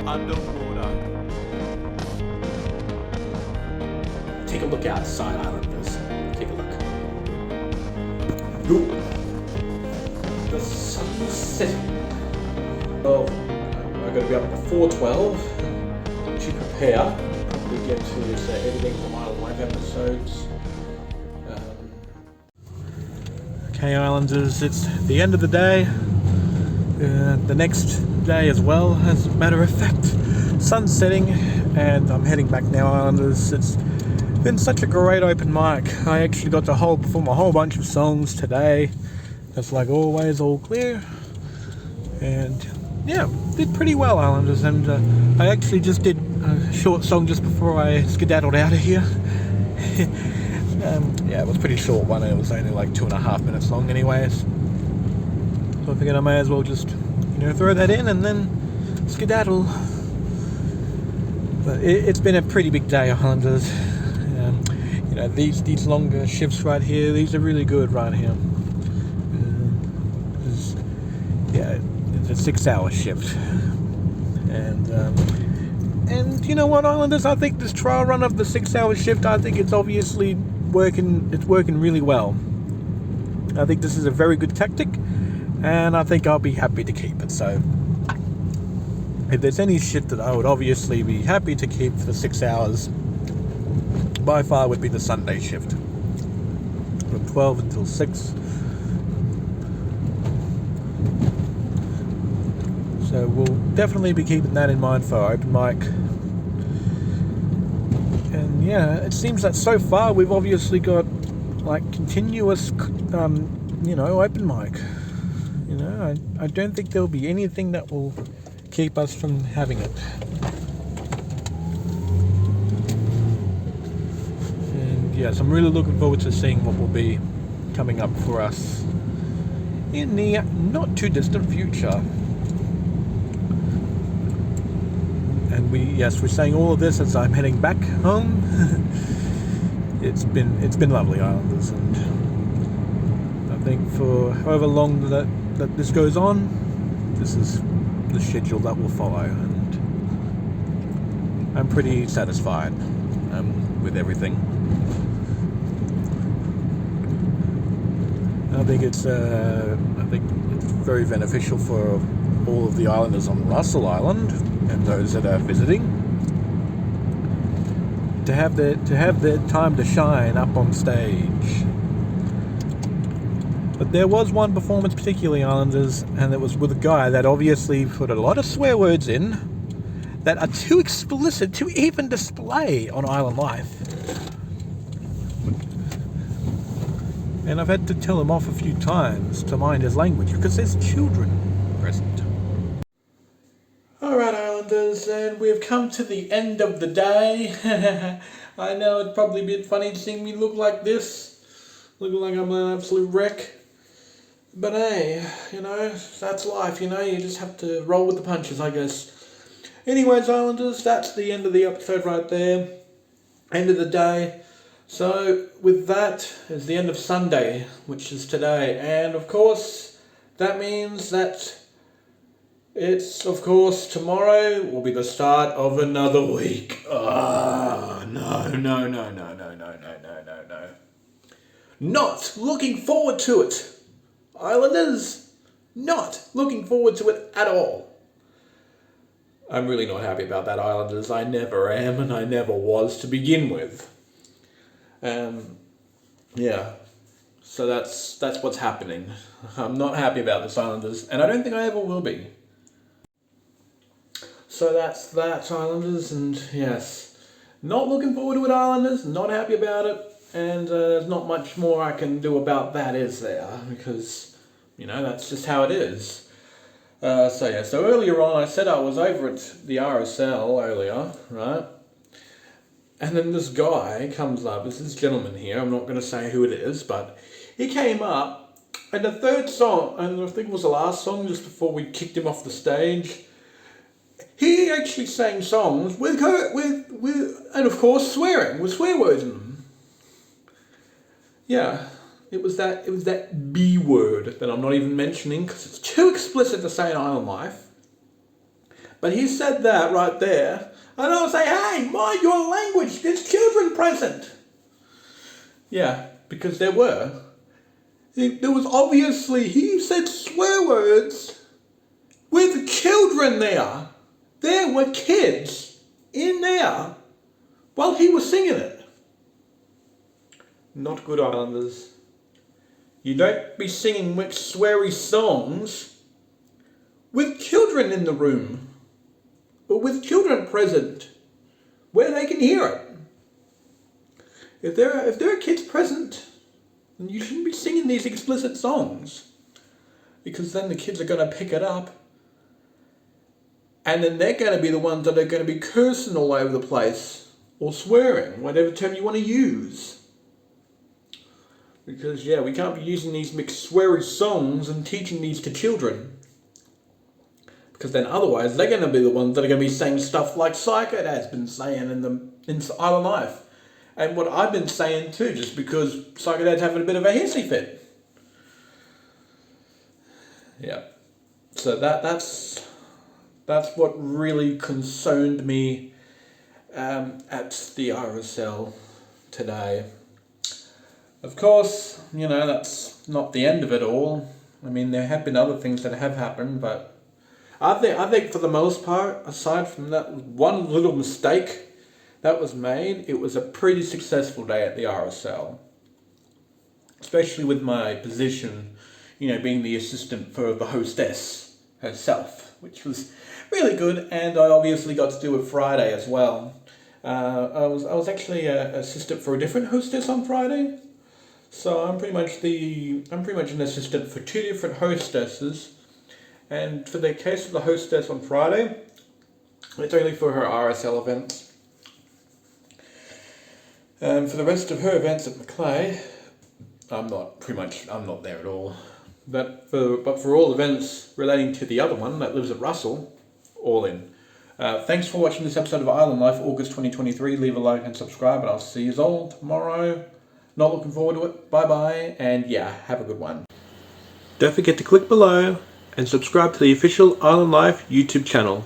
underwater. Take a look outside, Islanders. Take a look. Ooh. The sun's setting. Well, I'm going to be up before 12 to prepare. We get to this editing for my live episodes. Okay, Islanders, it's the end of the day. The next day as well, as a matter of fact. Sun's setting, and I'm heading back now, Islanders. It's been such a great open mic. I actually got to perform a whole bunch of songs today. Just like always, all clear. And yeah, did pretty well, Islanders. And I actually just did a short song just before I skedaddled out of here. Yeah, it was a pretty short one. It was only like 2.5 minutes long anyways. So I figured I may as well just, throw that in and then skedaddle. But it's been a pretty big day, Islanders. These longer shifts right here, these are really good right here. It's a 6-hour shift. And you know what, Islanders, I think this trial run of the 6-hour shift, I think it's obviously working really well. I think this is a very good tactic, and I think I'll be happy to keep it. So if there's any shift that I would obviously be happy to keep for 6 hours, by far would be the Sunday shift from 12 until 6. So we'll definitely be keeping that in mind for open mic. And yeah, it seems that so far we've obviously got like continuous open mic. I don't think there'll be anything that will keep us from having it. And yes, I'm really looking forward to seeing what will be coming up for us in the not too distant future. And we're saying all of this as I'm heading back home. It's been lovely, Islanders, and I think for however long that this goes on, this is the schedule that will follow, and I'm pretty satisfied with everything. I think it's very beneficial for all of the Islanders on Russell Island and those that are visiting to have their time to shine up on stage. But there was one performance, particularly, Islanders, and it was with a guy that obviously put a lot of swear words in that are too explicit to even display on Island Life. And I've had to tell him off a few times to mind his language because there's children present. Alright, Islanders, and we've come to the end of the day. I know it'd probably be funny seeing me look like this, looking like I'm an absolute wreck. But hey, that's life, you just have to roll with the punches, I guess. Anyways, Islanders, that's the end of the episode right there. End of the day. So, with that is the end of Sunday, which is today. And, of course, that means that tomorrow will be the start of another week. No. Not looking forward to it. Islanders, not looking forward to it at all. I'm really not happy about that, Islanders. I never am, and I never was to begin with. So that's what's happening. I'm not happy about this, Islanders, and I don't think I ever will be. So that's that, Islanders, and yes, not looking forward to it, Islanders, not happy about it, and there's not much more I can do about that, is there? Because, that's just how it is. So earlier on I said I was over at the RSL earlier, right? And then this guy comes up, it's this gentleman here, I'm not going to say who it is, but he came up, and the third song, and I think it was the last song just before we kicked him off the stage, he actually sang songs with and of course swearing, with swear words in them. Yeah, it was that B word that I'm not even mentioning because it's too explicit to say in Island Life. But he said that right there, and I was like, hey, mind your language, there's children present. Yeah, because there were. There was obviously, he said swear words with children there. There were kids in there while he was singing it. Not good, Islanders. You don't be singing with sweary songs with children in the room, or with children present, where they can hear it. If there are kids present, then you shouldn't be singing these explicit songs, because then the kids are going to pick it up, and then they're going to be the ones that are going to be cursing all over the place, or swearing, whatever term you want to use. Because, yeah, we can't be using these mixed sweary songs and teaching these to children. Because then otherwise they're going to be the ones that are going to be saying stuff like Psycho Dad's been saying in Island Life. And what I've been saying too, just because Psycho Dad's having a bit of a hissy fit. Yeah. So that's what really concerned me at the RSL today. Of course, that's not the end of it all. I mean, there have been other things that have happened, but I think for the most part, aside from that one little mistake that was made, it was a pretty successful day at the RSL. Especially with my position, being the assistant for the hostess herself, which was really good, and I obviously got to do it Friday as well. I was actually an assistant for a different hostess on Friday. So I'm pretty much an assistant for two different hostesses, and for the case of the hostess on Friday, it's only for her RSL events. And for the rest of her events at Macleay, I'm not there at all. But for all events relating to the other one that lives at Russell, all in. Thanks for watching this episode of Island Life, August 2023. Leave a like and subscribe, and I'll see you all tomorrow. Not looking forward to it. Bye-bye, and yeah, have a good one. Don't forget to click below and subscribe to the official Island Life YouTube channel.